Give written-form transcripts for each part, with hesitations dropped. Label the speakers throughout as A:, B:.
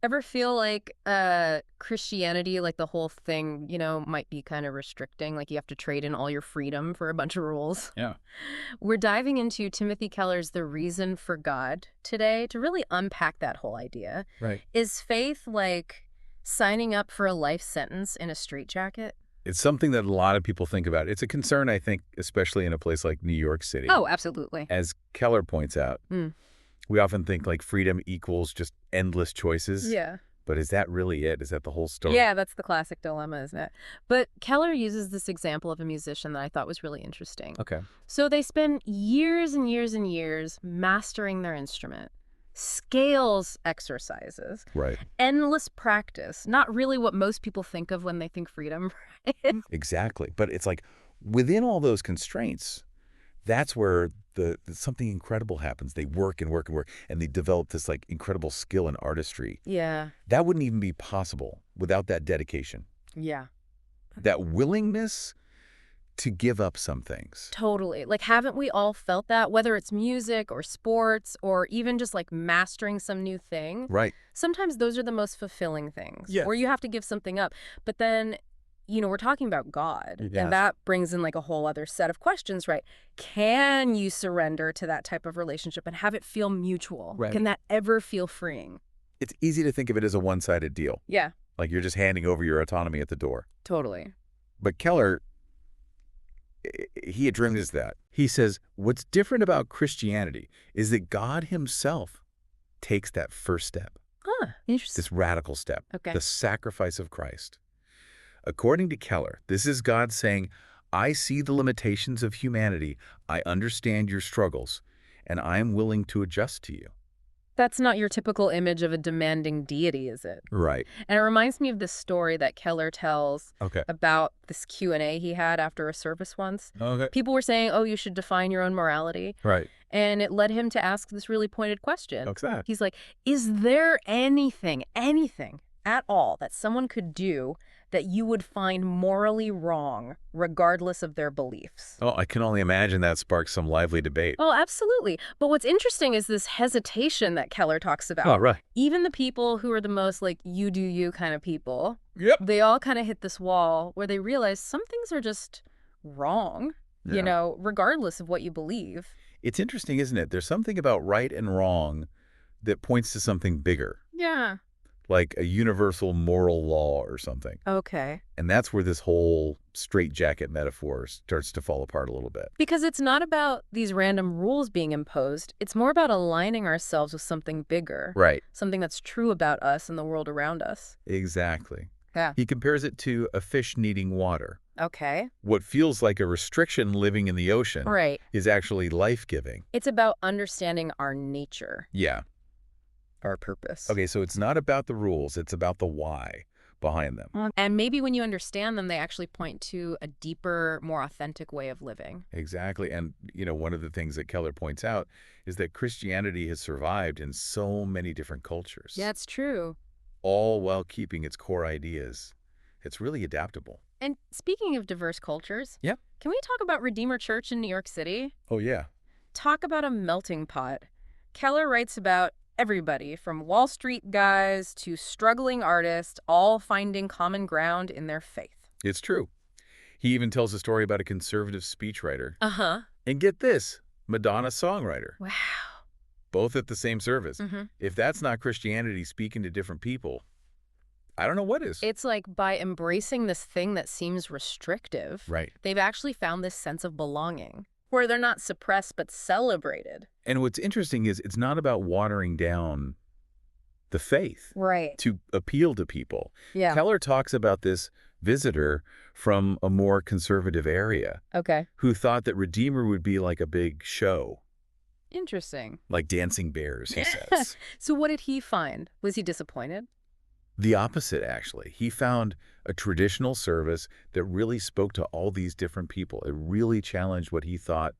A: Ever feel like Christianity, like the whole thing, might be kind of restricting, like you have to trade in all your freedom for a bunch of rules?
B: Yeah.
A: We're diving into Timothy Keller's The Reason for God today to really unpack that whole idea.
B: Right.
A: Is faith like signing up for a life sentence in a straitjacket?
B: It's something that a lot of people think about. It's a concern, I think, especially in a place like New York City.
A: Oh, absolutely.
B: As Keller points out,
A: Mm.
B: we often think like freedom equals just endless choices.
A: Yeah.
B: But is that really it? Is that the whole story?
A: Yeah, that's the classic dilemma, isn't it? But Keller uses this example of a musician that I thought was really interesting.
B: Okay.
A: So they spend years and years and years mastering their instrument, scales exercises,
B: Right.
A: endless practice, not really what most people think of when they think freedom, right?
B: Exactly. But it's like within all those constraints, that's where something incredible happens. They work and work and work, and they develop this like incredible skill and artistry.
A: Yeah,
B: That wouldn't even be possible without that dedication,
A: yeah,
B: that willingness to give up some things.
A: totally. Like, haven't we all felt that, whether it's music or sports or even just like mastering some new thing?
B: Right.
A: Sometimes those are the most fulfilling things,
B: Yes.
A: where you have to give something up. But then, we're talking about God,
B: Yes.
A: and that brings in like a whole other set of questions, right? Can you surrender to that type of relationship and have it feel mutual?
B: Right.
A: Can that ever feel freeing?
B: It's easy to think of it as a one-sided deal,
A: Yeah,
B: like you're just handing over your autonomy at the door.
A: totally.
B: But Keller, he addresses that. He says, what's different about Christianity is that God himself takes that first step,
A: Huh, interesting.
B: this radical step,
A: Okay.
B: the sacrifice of Christ. According to Keller, this is God saying, I see the limitations of humanity, I understand your struggles, and I am willing to adjust to you.
A: That's not your typical image of a demanding deity, is it?
B: Right.
A: And it reminds me of this story that Keller tells
B: Okay.
A: about this Q&A he had after a service once.
B: Okay.
A: People were saying, oh, you should define your own morality.
B: Right.
A: And it led him to ask this really pointed question.
B: What's that?
A: He's like, is there anything at all that someone could do that you would find morally wrong, regardless of their beliefs?
B: Oh, I can only imagine that sparks some lively debate.
A: Oh, absolutely. But what's interesting is this hesitation that Keller talks about.
B: Oh, right.
A: Even the people who are the most like you do you kind of people,
B: Yep.
A: they all kind of hit this wall where they realize some things are just wrong,
B: Yeah.
A: regardless of what you believe.
B: It's interesting, isn't it? There's something about right and wrong that points to something bigger,
A: Yeah.
B: like a universal moral law or something.
A: Okay.
B: And that's where this whole straitjacket metaphor starts to fall apart a little bit.
A: Because it's not about these random rules being imposed. It's more about aligning ourselves with something bigger,
B: Right.
A: something that's true about us and the world around us.
B: Exactly.
A: Yeah.
B: He compares it to a fish needing water.
A: Okay.
B: What feels like a restriction living in the ocean
A: Right.
B: is actually life-giving.
A: It's about understanding our nature,
B: Yeah.
A: our purpose.
B: Okay, so it's not about the rules, it's about the why behind them.
A: And maybe when you understand them, they actually point to a deeper, more authentic way of living.
B: Exactly. And, one of the things that Keller points out is that Christianity has survived in so many different cultures,
A: Yeah, it's true.
B: all while keeping its core ideas. It's really adaptable.
A: And speaking of diverse cultures,
B: Yeah.
A: can we talk about Redeemer Church in New York City?
B: Oh, yeah.
A: Talk about a melting pot. Keller writes about everybody from Wall Street guys to struggling artists, all finding common ground in their faith.
B: It's true. He even tells a story about a conservative speechwriter.
A: Uh-huh.
B: And get this, Madonna songwriter,
A: Wow.
B: both at the same service.
A: Mm-hmm.
B: If that's not Christianity speaking to different people, I don't know what is.
A: It's like by embracing this thing that seems restrictive,
B: Right.
A: they've actually found this sense of belonging, where they're not suppressed but celebrated.
B: And what's interesting is it's not about watering down the faith
A: Right.
B: to appeal to people.
A: Yeah.
B: Keller talks about this visitor from a more conservative area
A: Okay.
B: who thought that Redeemer would be like a big show,
A: Interesting.
B: like dancing bears, he says.
A: So what did he find? Was he disappointed?
B: The opposite, actually. He found a traditional service that really spoke to all these different people. It really challenged what he thought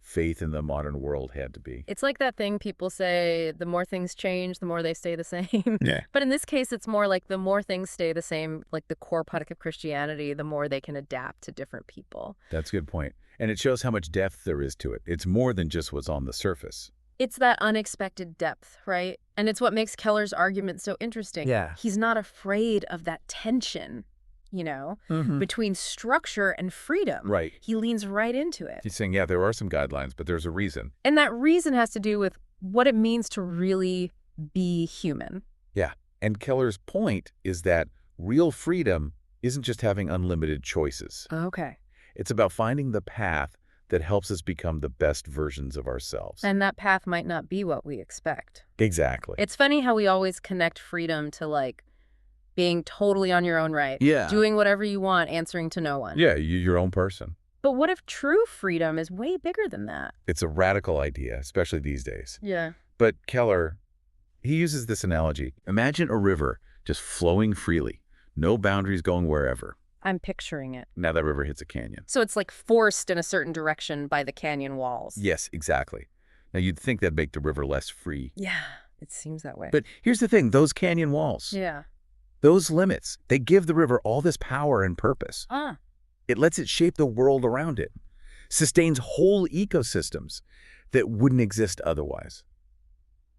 B: faith in the modern world had to be.
A: It's like that thing people say, the more things change, the more they stay the same.
B: Yeah.
A: But in this case, it's more like the more things stay the same, like the core product of Christianity, the more they can adapt to different people.
B: That's a good point. And it shows how much depth there is to it. It's more than just what's on the surface.
A: It's that unexpected depth, right? And it's what makes Keller's argument so interesting.
B: Yeah.
A: He's not afraid of that tension, you know,
B: Hmm.
A: between structure and freedom.
B: Right.
A: He leans right into it.
B: He's saying, yeah, there are some guidelines, but there's a reason.
A: And that reason has to do with what it means to really be human.
B: Yeah. And Keller's point is that real freedom isn't just having unlimited choices.
A: Okay.
B: It's about finding the path that helps us become the best versions of ourselves.
A: And that path might not be what we expect.
B: Exactly.
A: It's funny how we always connect freedom to, like, being totally on your own right.
B: Yeah.
A: Doing whatever you want, answering to no one.
B: Yeah, you're your own person.
A: But what if true freedom is way bigger than that?
B: It's a radical idea, especially these days.
A: Yeah.
B: But Keller, he uses this analogy. Imagine a river just flowing freely, no boundaries going wherever.
A: I'm picturing it.
B: Now that river hits a canyon.
A: So it's like forced in a certain direction by the canyon walls.
B: Yes, exactly. Now you'd think that'd make the river less free.
A: Yeah, it seems that way.
B: But here's the thing, those canyon walls,
A: Yeah.
B: those limits, they give the river all this power and purpose.
A: Ah.
B: It lets it shape the world around it, sustains whole ecosystems that wouldn't exist otherwise.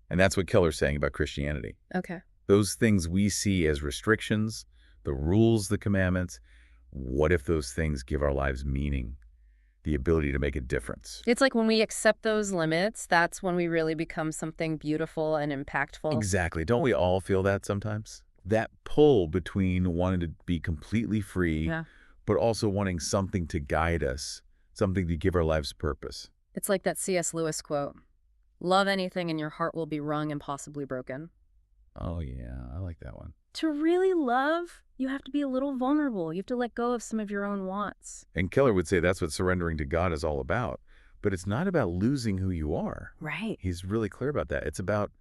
B: And that's what Keller's saying about Christianity.
A: Okay.
B: Those things we see as restrictions, the rules, the commandments, what if those things give our lives meaning, the ability to make a difference?
A: It's like when we accept those limits, that's when we really become something beautiful and impactful.
B: Exactly. Don't we all feel that sometimes? That pull between wanting to be completely free,
A: Yeah.
B: but also wanting something to guide us, something to give our lives purpose.
A: It's like that C.S. Lewis quote, "Love anything and your heart will be wrung and possibly broken."
B: Oh, yeah, I like that one.
A: To really love, you have to be a little vulnerable. You have to let go of some of your own wants.
B: And Keller would say that's what surrendering to God is all about. But it's not about losing who you are.
A: Right.
B: He's really clear about that. It's about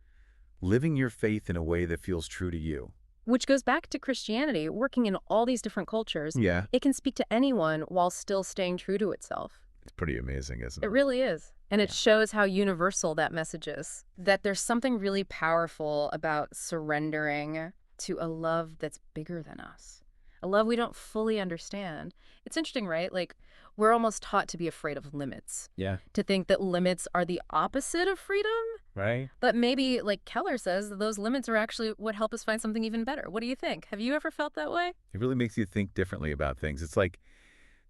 B: living your faith in a way that feels true to you.
A: Which goes back to Christianity, working in all these different cultures.
B: Yeah.
A: It can speak to anyone while still staying true to itself.
B: It's pretty amazing, isn't
A: It
B: it?
A: really is. And it
B: Yeah.
A: shows how universal that message is. That there's something really powerful about surrendering to a love that's bigger than us. A love we don't fully understand. It's interesting, right? Like, we're almost taught to be afraid of limits,
B: Yeah.
A: to think that limits are the opposite of freedom.
B: Right?
A: But maybe, like Keller says, those limits are actually what help us find something even better. What do you think? Have you ever felt that way?
B: It really makes you think differently about things. It's like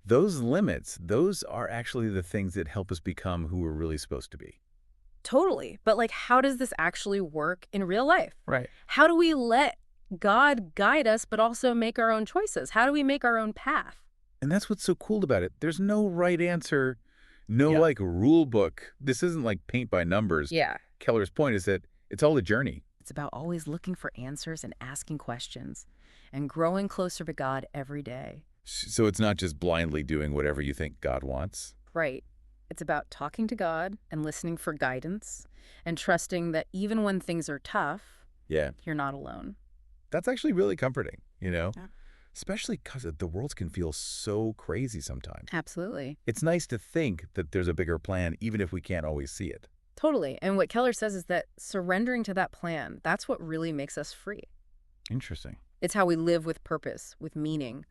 B: those limits, those are actually the things that help us become who we're really supposed to be.
A: Totally. But, like, how does this actually work in real life?
B: Right.
A: How do we let God guide us, but also make our own choices? How do we make our own path?
B: And that's what's so cool about it. There's no right answer, no
A: Yeah.
B: like rule book. This isn't like paint by numbers.
A: Yeah.
B: Keller's point is that it's all a journey.
A: It's about always looking for answers and asking questions and growing closer to God every day.
B: So it's not just blindly doing whatever you think God wants.
A: Right. It's about talking to God and listening for guidance and trusting that even when things are tough,
B: Yeah.
A: you're not alone.
B: That's actually really comforting,
A: Yeah.
B: especially because the world can feel so crazy sometimes.
A: Absolutely.
B: It's nice to think that there's a bigger plan, even if we can't always see it.
A: Totally. And what Keller says is that surrendering to that plan, that's what really makes us free.
B: Interesting.
A: It's how we live with purpose, with meaning.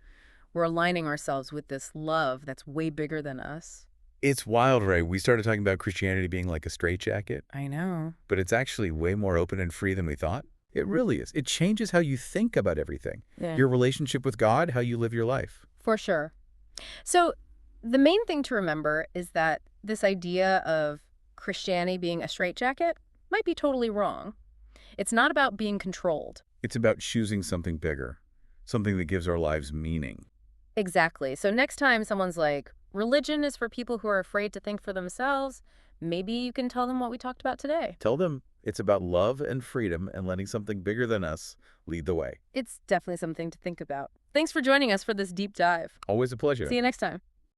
A: We're aligning ourselves with this love that's way bigger than us.
B: It's wild, right? We started talking about Christianity being like a straitjacket,
A: I know.
B: but it's actually way more open and free than we thought. It really is. It changes how you think about everything.
A: Yeah.
B: Your relationship with God, how you live your life.
A: For sure. So the main thing to remember is that this idea of Christianity being a straitjacket might be totally wrong. It's not about being controlled.
B: It's about choosing something bigger, something that gives our lives meaning.
A: Exactly. So next time someone's like, religion is for people who are afraid to think for themselves, maybe you can tell them what we talked about today.
B: Tell them it's about love and freedom and letting something bigger than us lead the way.
A: It's definitely something to think about. Thanks for joining us for this deep dive.
B: Always a pleasure.
A: See you next time.